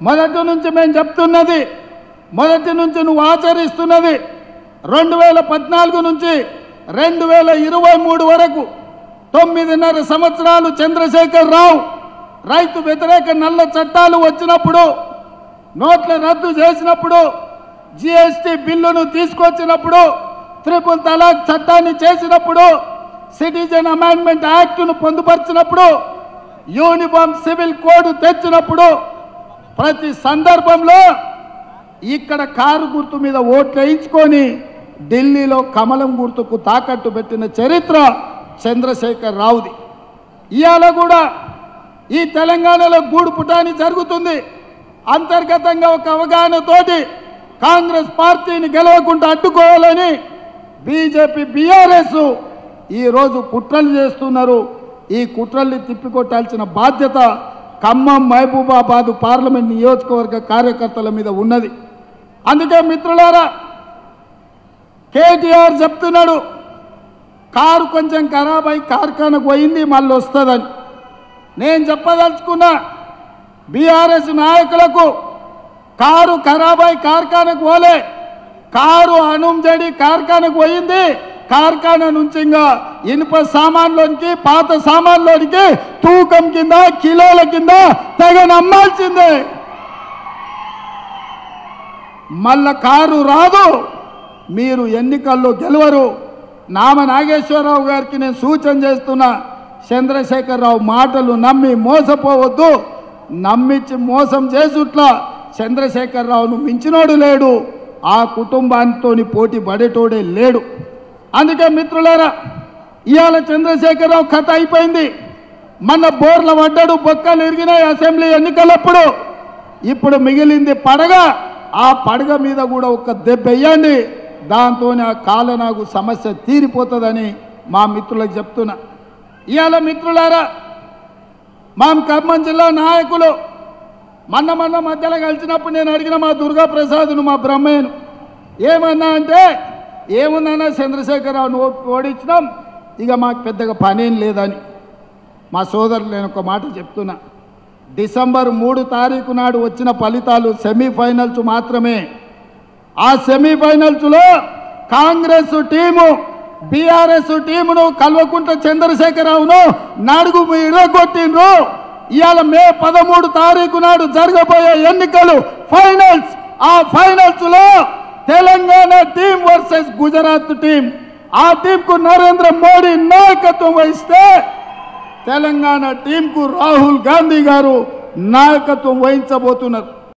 మొదటి నుంచి మేము చెప్తున్నది, మొదటి నుంచి నువ్వు ఆచరిస్తున్నది 2014 నుంచి 2023 వరకు 9.5 సంవత్సరాలు చంద్రశేఖర్ రావు రైతు వ్యతిరేక నల్ల చట్టాలు వచ్చినప్పుడు, నోట్ల రద్దు చేసినప్పుడు, జీఎస్టీ బిల్లును తీసుకొచ్చినప్పుడు, ట్రిపుల్ తలాక్ చట్టాన్ని చేసినప్పుడు, సిటిజన్ అమెండ్మెంట్ యాక్ట్ను పొందుపరిచినప్పుడు, యూనిఫామ్ సివిల్ కోడ్ తెచ్చినప్పుడు ప్రతి సందర్భంలో ఇక్కడ కారు గుర్తు మీద ఓట్లు వేయించుకొని ఢిల్లీలో కమలం గుర్తుకు తాకట్టు పెట్టిన చరిత్ర చంద్రశేఖర్ రావుది. ఇవాళ కూడా ఈ తెలంగాణలో గూడు పుటాని జరుగుతుంది. అంతర్గతంగా ఒక అవగాహనతోటి కాంగ్రెస్ పార్టీని గెలవకుండా అడ్డుకోవాలని బీజేపీ బీఆర్ఎస్ ఈరోజు కుట్రలు చేస్తున్నారు. ఈ కుట్రల్ని తిప్పికొట్టాల్సిన బాధ్యత ఖమ్మం మహబూబాబాద్ పార్లమెంట్ నియోజకవర్గ కార్యకర్తల మీద ఉన్నది. అందుకే మిత్రులారా, కేటీఆర్ చెప్తున్నాడు కారు కొంచెం ఖరాబ్ అయి కార్ఖానకు పోయింది మళ్ళీ వస్తుందని. నేను చెప్పదలుచుకున్నా బీఆర్ఎస్ నాయకులకు, కారు ఖరాబ్ అయి కార్ఖానకు పోలే, కారు అనుంజడి కార్ఖానకు పోయింది. కార్ఖానా నుంచి ఇంకా ఇనుప సామాన్లోనికి, పాత సామాన్లోనికి తూకం కింద, కిలోల కింద తెగ నమ్మాల్సిందే. మళ్ళా కారు రాదు, మీరు ఎన్నికల్లో గెలవరు. నామ నాగేశ్వరరావు గారికి నేను సూచన చేస్తున్నా, చంద్రశేఖరరావు మాటలు నమ్మి మోసపోవద్దు. నమ్మించి మోసం చేసుట్లా చంద్రశేఖరరావును మించినోడు లేడు, ఆ కుటుంబానితో పోటీ పడేటోడే లేడు. అందుకే మిత్రులారా, ఇవాళ చంద్రశేఖరరావు కథ అయిపోయింది. మన బోర్ల పడ్డాడు, బొక్కలు ఇరిగినాయి అసెంబ్లీ ఎన్నికలప్పుడు. ఇప్పుడు మిగిలింది పడగ. ఆ పడగ మీద కూడా ఒక దెబ్బ వేయండి, దాంతో ఆ కాలనాగు సమస్య తీరిపోతుందని మా మిత్రులకు చెప్తున్నా. ఇవాళ మిత్రులారా, మా ఖమ్మం జిల్లా నాయకులు మొన్న మధ్యలో కలిసినప్పుడు నేను అడిగిన మా దుర్గాప్రసాద్ను, మా బ్రహ్మయ్యను, ఏమన్నా అంటే ఏముందన్నా చంద్రశేఖరరావును ఓడించినాం, ఇక మాకు పెద్దగా పనేం లేదని. మా సోదరులు నేను ఒక మాట చెప్తున్నా, డిసెంబర్ 3 తారీఖు నాడు వచ్చిన ఫలితాలు సెమీఫైనల్స్ మాత్రమే. ఆ సెమీఫైనల్స్లో కాంగ్రెస్ టీము బీఆర్ఎస్ టీమును కల్వకుంట్ల చంద్రశేఖరరావును నడుగు ఇడగొట్టిండ్రు. ఇవాళ మే 13 తారీఖు నాడు జరగబోయే ఎన్నికలు ఫైనల్స్. ఆ ఫైనల్స్లో Telangana team versus Gujarat team. ఆ టీంకు నరేంద్ర మోడీ నాయకత్వం వహిస్తే తెలంగాణ టీంకు రాహుల్ గాంధీ గారు నాయకత్వం వహించబోతున్నారు.